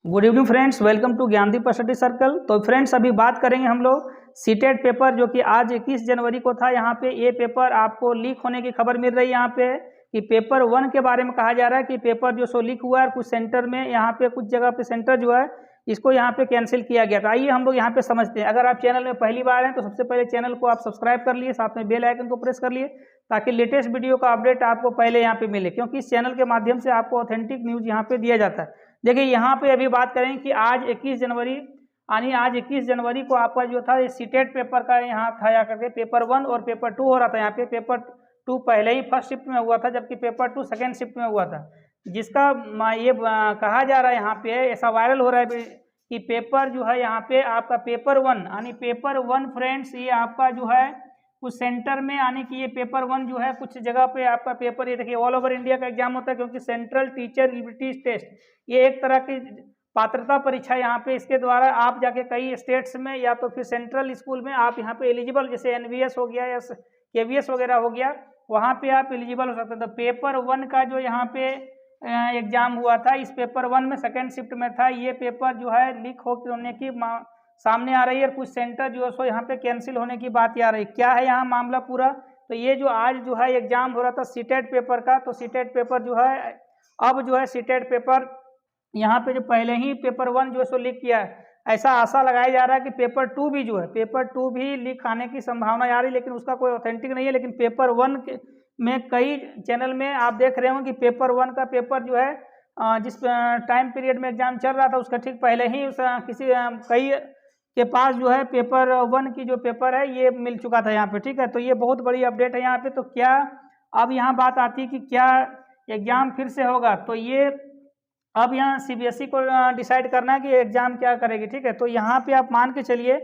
Good evening friends, welcome to Gyandeep study circle. तो friends अभी बात करेंगे हम लोग सीटेट पेपर जो कि आज 21 जनवरी को था। यहाँ पे ये पेपर आपको लीक होने की खबर मिल रही है यहाँ पे कि पेपर 1 के बारे में कहा जा रहा है कि पेपर जो सो लीक हुआ है कुछ सेंटर में, यहाँ पे कुछ जगह पे सेंटर जो है इसको यहाँ पे कैंसिल किया गया था। आइए हम लोग यहाँ पे समझते हैं। अगर आप चैनल में पहली बार हैं तो सबसे पहले चैनल को आप सब्सक्राइब कर लिए, साथ में बेल आइकन को प्रेस कर लिए ताकि लेटेस्ट वीडियो का अपडेट आपको पहले यहाँ पे मिले, क्योंकि इस चैनल के माध्यम से आपको ऑथेंटिक न्यूज़ यहाँ पे दिया जाता है। देखिए यहाँ पे अभी बात करें कि आज 21 जनवरी यानी आज 21 जनवरी को आपका जो था ये सीटेट पेपर का यहाँ था या करके पेपर 1 और पेपर 2 हो रहा था। यहाँ पे पेपर 2 पहले ही फर्स्ट शिफ्ट में हुआ था, जबकि पेपर 2 सेकेंड शिफ्ट में हुआ था, जिसका ये कहा जा रहा है यहाँ पे, ऐसा वायरल हो रहा है कि पेपर जो है यहाँ पे आपका पेपर 1 यानी पेपर 1 फ्रेंड्स ये आपका जो है कुछ सेंटर में, यानी कि ये पेपर 1 जो है कुछ जगह पे आपका पेपर, ये देखिए ऑल ओवर इंडिया का एग्जाम होता है, क्योंकि सेंट्रल टीचर एबिलिटी टेस्ट ये एक तरह की पात्रता परीक्षा यहाँ पे, इसके द्वारा आप जाके कई स्टेट्स में या तो फिर सेंट्रल स्कूल में आप यहाँ पे एलिजिबल, जैसे एनवीएस हो गया या केवीएस वगैरह हो गया, वहाँ पे आप एलिजिबल हो सकते हैं। तो पेपर 1 का जो यहाँ पे एग्जाम हुआ था, इस पेपर 1 में सेकेंड शिफ्ट में था, ये पेपर जो है लीक होने की सामने आ रही है और कुछ सेंटर जो है सो यहाँ पे कैंसिल होने की बात आ रही है। क्या है यहाँ मामला पूरा, तो ये जो आज जो है एग्जाम हो रहा था सीटेट पेपर का, तो सीटेट पेपर जो है अब जो है सीटेट पेपर यहाँ पे जो पहले ही पेपर 1 जो है सो लीक किया है, ऐसा आशा लगाया जा रहा है कि पेपर 2 भी जो है पेपर 2 भी लीक आने की संभावना आ रही है, लेकिन उसका कोई ऑथेंटिक नहीं है। लेकिन पेपर 1 में कई चैनल में आप देख रहे हो कि पेपर 1 का पेपर जो है जिस टाइम पीरियड में एग्जाम चल रहा था उसका ठीक पहले ही कई के पास जो है पेपर 1 की जो पेपर है ये मिल चुका था यहाँ पे, ठीक है। तो ये बहुत बड़ी अपडेट है यहाँ पे। तो क्या अब यहाँ बात आती है कि क्या एग्जाम फिर से होगा, तो ये अब यहाँ सीबीएसई को डिसाइड करना है कि एग्जाम क्या करेगी, ठीक है। तो यहाँ पे आप मान के चलिए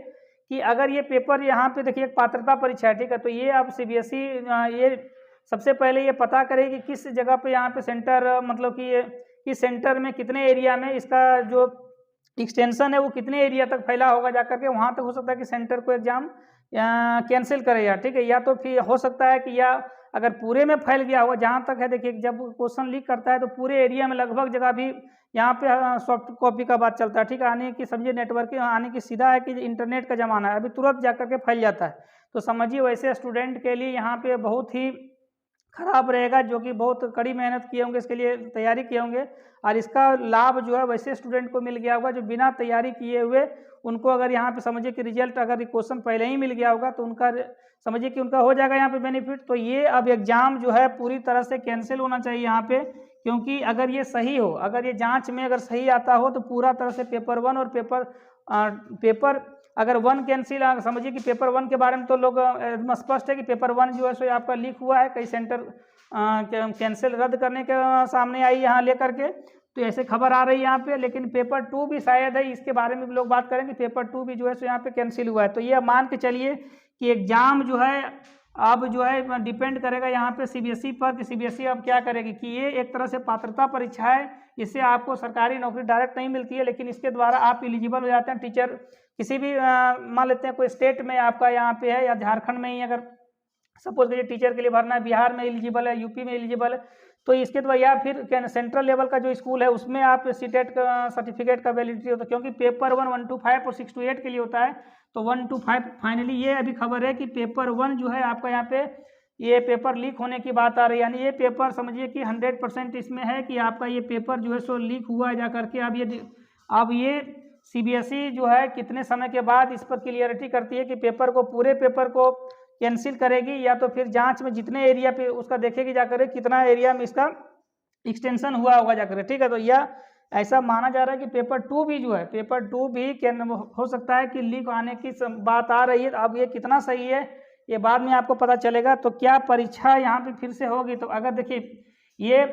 कि अगर ये पेपर यहाँ पे देखिए एक पात्रता परीक्षा है, ठीक है, तो ये अब सीबीएसई ये सबसे पहले ये पता करेगी किस जगह पे यहाँ पे सेंटर, मतलब कि किस सेंटर में कितने एरिया में इसका जो एक्सटेंशन है वो कितने एरिया तक फैला होगा, जाकर के वहाँ तक हो सकता है कि सेंटर को एग्जाम कैंसिल करे, या ठीक है, या तो फिर हो सकता है कि या अगर पूरे में फैल गया होगा, जहाँ तक है देखिए जब क्वेश्चन लीक करता है तो पूरे एरिया में लगभग जगह भी यहाँ पे सॉफ्ट कॉपी का बात चलता है, ठीक है। आने की समझिए नेटवर्क आने की सीधा है कि इंटरनेट का ज़माना है, अभी तुरंत जाकर के फैल जाता है। तो समझिए वैसे स्टूडेंट के लिए यहाँ पे बहुत ही खराब रहेगा, जो कि बहुत कड़ी मेहनत किए होंगे, इसके लिए तैयारी किए होंगे, और इसका लाभ जो है वैसे स्टूडेंट को मिल गया होगा जो बिना तैयारी किए हुए, उनको अगर यहाँ पे समझिए कि रिजल्ट अगर क्वेश्चन पहले ही मिल गया होगा तो उनका समझिए कि उनका हो जाएगा यहाँ पे बेनिफिट। तो ये अब एग्जाम जो है पूरी तरह से कैंसिल होना चाहिए यहाँ पे, क्योंकि अगर ये सही हो, अगर ये जाँच में अगर सही आता हो तो पूरा तरह से पेपर 1 और पेपर अगर 1 कैंसिल, समझिए कि पेपर 1 के बारे में तो लोग स्पष्ट है कि पेपर 1 जो है सो आपका लीक हुआ है, कई सेंटर कैंसिल रद्द करने के सामने आई यहाँ लेकर के, तो ऐसे खबर आ रही है यहाँ पे। लेकिन पेपर 2 भी शायद है, इसके बारे में भी लोग बात करेंगे, पेपर 2 भी जो है सो यहाँ पे कैंसिल हुआ है। तो ये मान के चलिए कि एग्जाम जो है अब जो है डिपेंड करेगा यहाँ पे सीबीएसई पर कि सीबीएसई अब क्या करेगी, कि ये एक तरह से पात्रता परीक्षा है, इससे आपको सरकारी नौकरी डायरेक्ट नहीं मिलती है, लेकिन इसके द्वारा आप एलिजिबल हो जाते हैं टीचर किसी भी मान लेते हैं कोई स्टेट में आपका यहाँ पे है, या झारखंड में ही अगर सपोज करिए टीचर के लिए भरना है, बिहार में एलिजिबल है, यूपी में एलिजिबल है, तो इसके द्वारा, या फिर सेंट्रल लेवल का जो स्कूल है उसमें आप सीटेट का सर्टिफिकेट का वैलिडिटी होता है, क्योंकि पेपर 1 to 5 और 6 to 8 के लिए होता है, तो 1 to 5 फाइनली ये अभी खबर है कि पेपर 1 जो है आपका यहाँ पे ये पेपर लीक होने की बात आ रही है, यानी ये पेपर समझिए कि 100% इसमें है कि आपका ये पेपर जो है सो लीक हुआ है जा करके। अब ये सीबीएसई जो है कितने समय के बाद इस पर क्लियरिटी करती है कि पेपर को, पूरे पेपर को कैंसिल करेगी, या तो फिर जांच में जितने एरिया पे उसका देखेगी जाकर कितना एरिया में इसका एक्सटेंशन हुआ होगा जाकर, ठीक है। तो यह ऐसा माना जा रहा है कि पेपर 2 भी जो है, पेपर 2 भी हो सकता है कि लीक आने की बात आ रही है। अब ये कितना सही है ये बाद में आपको पता चलेगा। तो क्या परीक्षा यहाँ पे फिर से होगी, तो अगर देखिए ये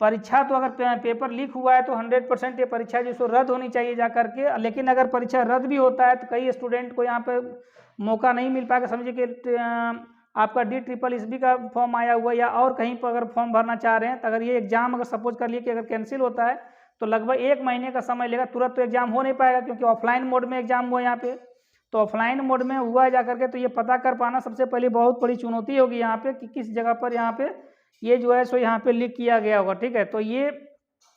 परीक्षा तो अगर पेपर लीक हुआ है तो 100% ये परीक्षा जो सो रद्द होनी चाहिए जा करके, लेकिन अगर परीक्षा रद्द भी होता है तो कई स्टूडेंट को यहाँ पे मौका नहीं मिल पाएगा। समझिए कि आपका DSSB का फॉर्म आया हुआ है, या और कहीं पर अगर फॉर्म भरना चाह रहे हैं, तो अगर ये एग्जाम अगर सपोज कर लिए कि अगर कैंसिल होता है तो लगभग 1 महीने का समय लेगा, तुरंत तो एग्जाम हो नहीं पाएगा, क्योंकि ऑफलाइन मोड में एग्जाम हुआ यहाँ पे। तो ऑफलाइन मोड में हुआ है जा करके, तो ये पता कर पाना सबसे पहले बहुत बड़ी चुनौती होगी यहाँ पे कि किस जगह पर यहाँ पे ये जो है सो यहाँ पे लीक किया गया होगा, ठीक है। तो ये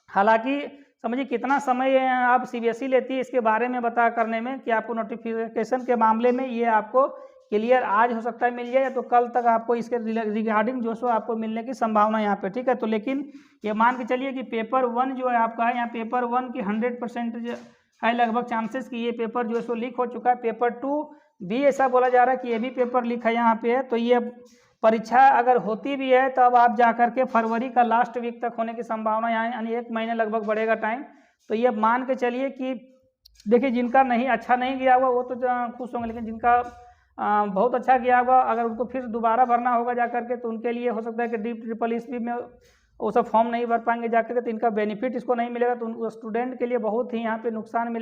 हालांकि समझिए कितना समय आप सीबीएसई लेती है इसके बारे में बता करने में कि आपको नोटिफिकेशन के मामले में ये आपको क्लियर आज हो सकता है मिल जाए, तो कल तक आपको इसके रिगार्डिंग जो सो आपको मिलने की संभावना यहाँ पे, ठीक है। तो लेकिन ये मान के चलिए कि पेपर 1 जो है आपका है, यहाँ पेपर 1 की 100% है लगभग चांसेस कि ये पेपर जो है सो लीक हो चुका है। पेपर 2 भी ऐसा बोला जा रहा है कि ये भी पेपर लीक है यहाँ पे है। तो ये परीक्षा अगर होती भी है तो अब आप जा करके फरवरी का लास्ट वीक तक होने की संभावना यहाँ, यानी 1 महीने लगभग बढ़ेगा टाइम। तो ये मान के चलिए कि देखिए जिनका नहीं अच्छा नहीं गया हुआ वो तो खुश होंगे, लेकिन जिनका बहुत अच्छा गया होगा अगर उनको फिर दोबारा भरना होगा जा करके, तो उनके लिए हो सकता है कि DSSS में वो सब फॉर्म नहीं भर पाएंगे जा करके, तो इनका बेनिफिट इसको नहीं मिलेगा, तो उनको स्टूडेंट के लिए बहुत ही यहाँ पे नुकसान मिलेगा।